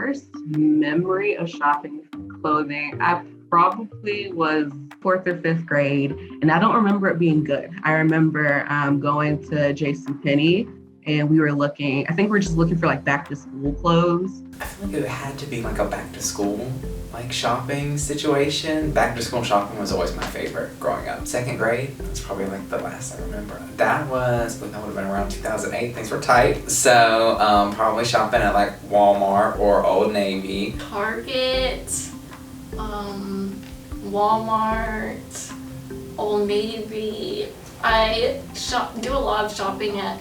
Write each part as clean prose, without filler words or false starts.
first memory of shopping for clothing, I probably was fourth or fifth grade, and I don't remember it being good. I remember going to JCPenney and we were looking, I think we were just looking for like back to school clothes. I feel like it had to be like a back to school like shopping situation. Back to school shopping was always my favorite growing up. Second grade, that's probably like the last I remember. That would have been around 2008. Things were tight. So probably shopping at like Walmart or Old Navy. Target, Walmart, Old Navy. I do a lot of shopping at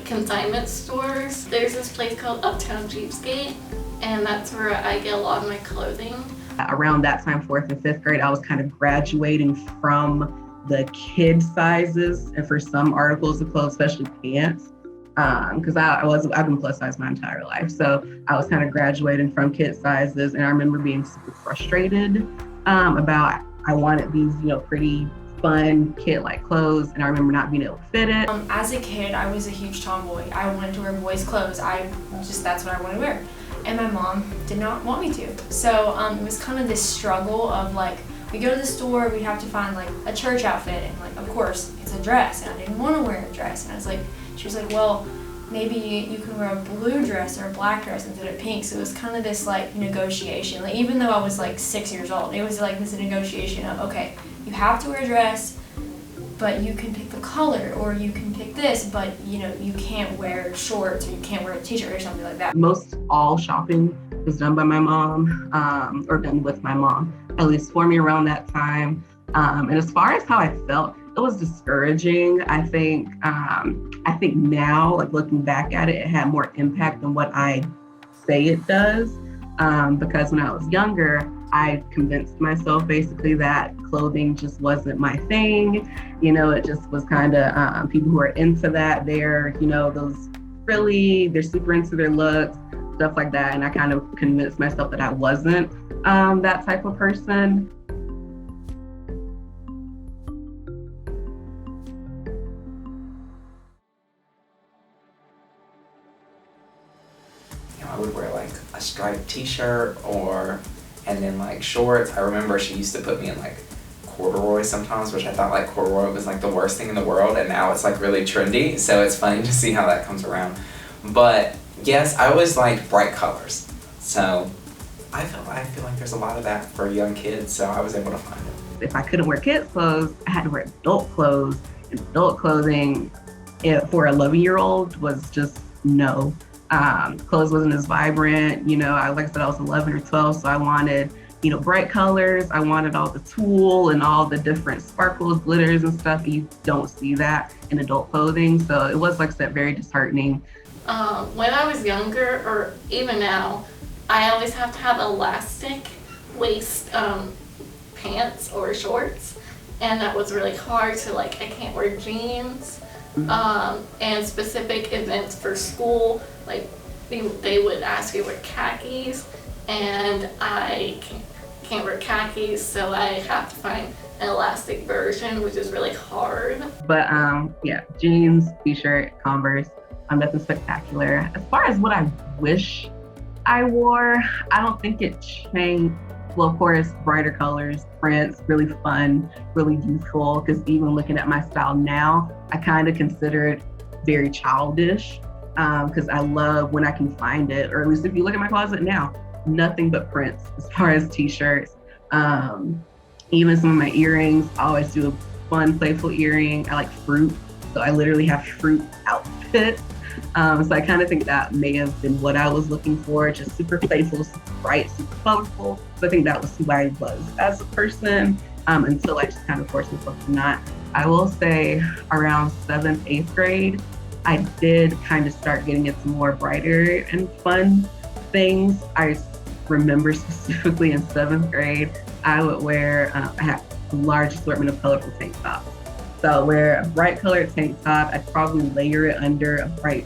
consignment stores. There's this place called Uptown Cheapskate, and that's where I get a lot of my clothing. Around that time, fourth and fifth grade, I was kind of graduating from the kid sizes, and for some articles of clothes, especially pants, because I've been plus size my entire life. So I was kind of graduating from kid sizes, and I remember being super frustrated about I wanted these, pretty fun kid-like clothes, and I remember not being able to fit it. As a kid, I was a huge tomboy. I wanted to wear boys' clothes. That's what I wanted to wear. And my mom did not want me to. So it was kind of this struggle of like, we go to the store, we'd have to find like a church outfit, and like, of course, it's a dress, and I didn't want to wear a dress. And she was like, well, maybe you can wear a blue dress or a black dress instead of pink. So it was kind of this like negotiation. Like even though I was like 6 years old, it was like this negotiation of, okay, you have to wear a dress, but you can pick the color, or you can pick this, but you can't wear shorts, or you can't wear a t-shirt or something like that. Most all shopping was done by my mom, or done with my mom, at least for me around that time. And as far as how I felt, it was discouraging. I think now, like looking back at it, it had more impact than what I say it does. Because when I was younger, I convinced myself basically that clothing just wasn't my thing. It just was kind of people who are into that. They're, those frilly, they're super into their looks, stuff like that. And I kind of convinced myself that I wasn't that type of person. I would wear like a striped t-shirt and then like shorts. I remember she used to put me in like corduroy sometimes, which I thought like corduroy was like the worst thing in the world, and now it's like really trendy, so it's funny to see how that comes around. But yes, I always liked bright colors, so I feel like there's a lot of that for young kids, so I was able to find it. If I couldn't wear kids clothes, I had to wear adult clothes, and adult clothing for an 11-year-old was just no. Clothes wasn't as vibrant, like I said, I was 11 or 12, so I wanted, bright colors. I wanted all the tulle and all the different sparkles, glitters and stuff, and you don't see that in adult clothing. So it was, like I said, very disheartening. When I was younger, or even now, I always have to have elastic waist pants or shorts, and that was really hard. So I can't wear jeans. And specific events for school, like they would ask you to wear khakis, and I can't wear khakis, so I have to find an elastic version, which is really hard. But jeans, t-shirt, Converse, nothing spectacular. As far as what I wish I wore, I don't think it changed. Well, of course, brighter colors, prints, really fun, really youthful, because even looking at my style now, I kind of consider it very childish, because I love when I can find it, or at least if you look at my closet now, nothing but prints as far as t-shirts. Even some of my earrings, I always do a fun, playful earring. I like fruit, so I literally have fruit outfits. So I kind of think that may have been what I was looking for, just super playful, super bright, super colorful. So I think that was who I was as a person, until I just kind of forced myself to not. I will say around 7th, 8th grade, I did kind of start getting into more brighter and fun things. I remember specifically in 7th grade, I would wear, I had a large assortment of colorful tank tops. So I wear a bright colored tank top. I'd probably layer it under a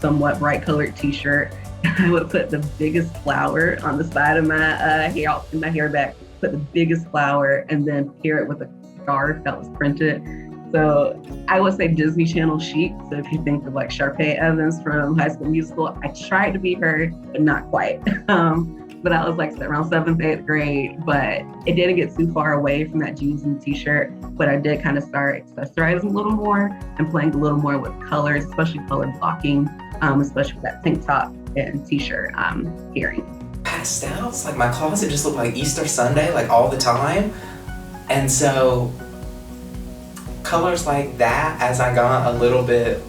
somewhat bright colored t-shirt. I would put the biggest flower on the side of my hair, in my hair back, put the biggest flower, and then pair it with a scarf that was printed. So I would say Disney Channel chic. So if you think of like Sharpay Evans from High School Musical, I tried to be her, but not quite. But that was like around 7th, 8th grade, but it didn't get too far away from that jeans and t-shirt. But I did kind of start accessorizing a little more and playing a little more with colors, especially color blocking, especially with that tank top and t-shirt earring. Pastels, like my closet just looked like Easter Sunday, like all the time. And so colors like that, as I got a little bit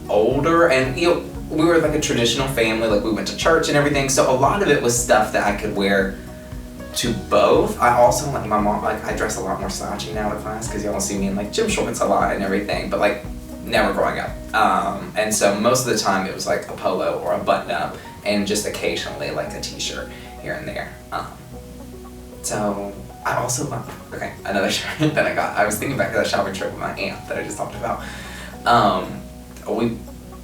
older, and you know, we were like a traditional family, like we went to church and everything, so a lot of it was stuff that I could wear to both. I also, like my mom, like I dress a lot more slouchy now to class because y'all don't see me in like gym shorts a lot and everything, but like never growing up. And so most of the time it was like a polo or a button up and just occasionally like a t-shirt here and there. So I also, okay, another shirt that I got. I was thinking back to that shopping trip with my aunt that I just talked about.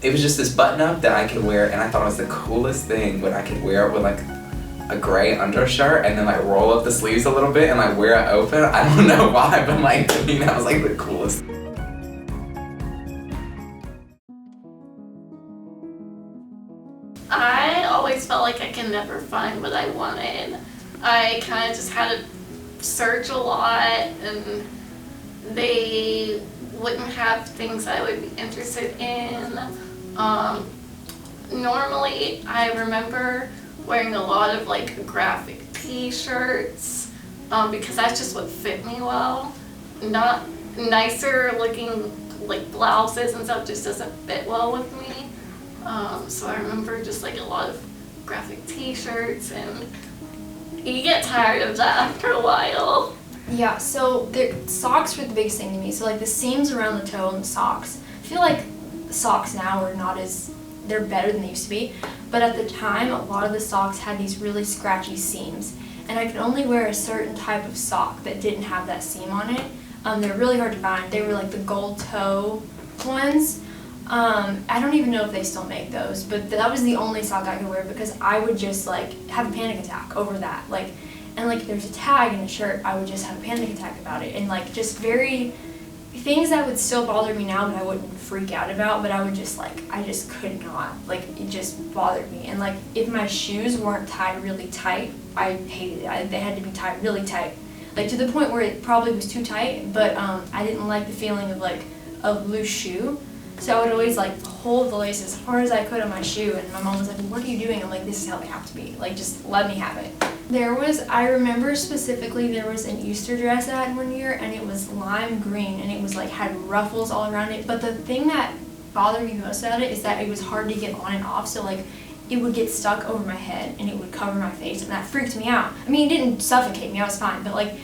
It was just this button up that I could wear, and I thought it was the coolest thing when I could wear it with like a gray undershirt and then like roll up the sleeves a little bit and like wear it open. I don't know why, but like to me that was like the coolest. I always felt like I could never find what I wanted. I kind of just had to search a lot, and they wouldn't have things I would be interested in. Normally, I remember wearing a lot of like graphic t-shirts because that's just what fit me well. Not nicer looking like blouses and stuff just doesn't fit well with me. So I remember just like a lot of graphic t-shirts, and you get tired of that after a while. Yeah, so socks were the biggest thing to me. So like the seams around the toe and the socks. I feel like the socks now are they're better than they used to be. But at the time, a lot of the socks had these really scratchy seams. And I could only wear a certain type of sock that didn't have that seam on it. They're really hard to find. They were like the gold toe ones. I don't even know if they still make those, but that was the only sock I could wear because I would just like have a panic attack over that. And like if there's a tag in a shirt, I would just have a panic attack about it. And like just very things that would still bother me now, but I wouldn't freak out about, but I would just like, I just could not, like it just bothered me. And like if my shoes weren't tied really tight, I hated it. They had to be tied really tight, like to the point where it probably was too tight, but I didn't like the feeling of like a loose shoe. So I would always like hold the laces as hard as I could on my shoe, and my mom was like, what are you doing? I'm like, this is how they have to be. Like, just let me have it. I remember specifically there was an Easter dress I had one year, and it was lime green, and it was like, had ruffles all around it. But the thing that bothered me most about it is that it was hard to get on and off. So like, it would get stuck over my head, and it would cover my face, and that freaked me out. I mean, it didn't suffocate me, I was fine, but like,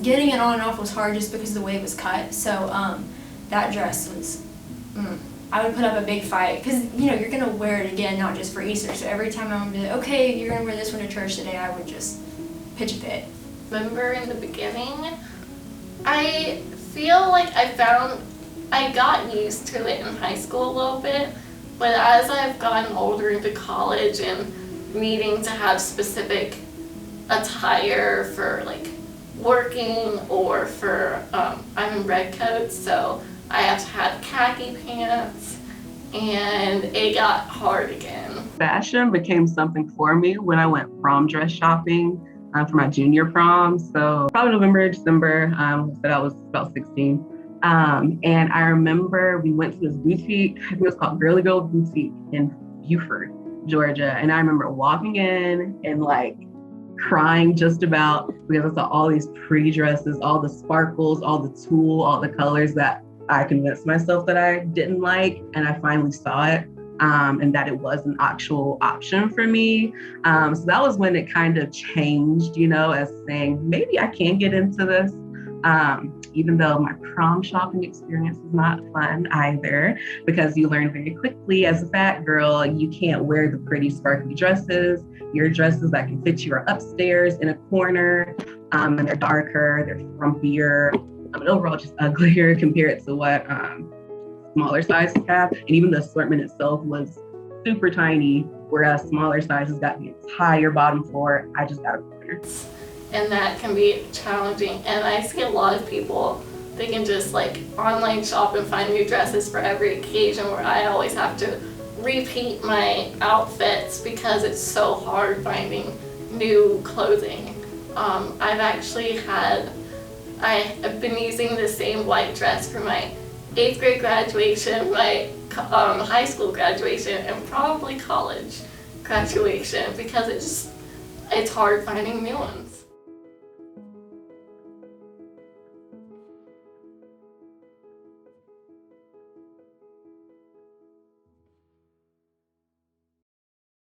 getting it on and off was hard just because of the way it was cut. So that dress was, I would put up a big fight because you're gonna wear it again, not just for Easter. So every time I would be like, okay, you're gonna wear this one to church today, I would just pitch a fit. Remember in the beginning, I feel like I got used to it in high school a little bit, but as I've gotten older into college and needing to have specific attire for like working or for I'm in red coats, so I have to have khaki pants, and it got hard again. Fashion became something for me when I went prom dress shopping for my junior prom. So probably November, December, but I was about 16. And I remember we went to this boutique, I think it was called Girly Girl Boutique in Beaufort, Georgia. And I remember walking in and like crying just about because I saw all these pretty dresses, all the sparkles, all the tulle, all the colors that I convinced myself that I didn't like, and I finally saw it, and that it was an actual option for me. So that was when it kind of changed, as saying, maybe I can get into this, even though my prom shopping experience was not fun either, because you learn very quickly as a fat girl, you can't wear the pretty sparkly dresses. Your dresses that can fit you are upstairs in a corner, and they're darker, they're frumpier, and overall just uglier compared to what smaller sizes have. And even the assortment itself was super tiny, whereas smaller sizes got the entire bottom floor. I just got a corner. And that can be challenging. And I see a lot of people they can just like online shop and find new dresses for every occasion, where I always have to repeat my outfits because it's so hard finding new clothing. I've been using the same white dress for my 8th grade graduation, my high school graduation, and probably college graduation, because it's hard finding new ones.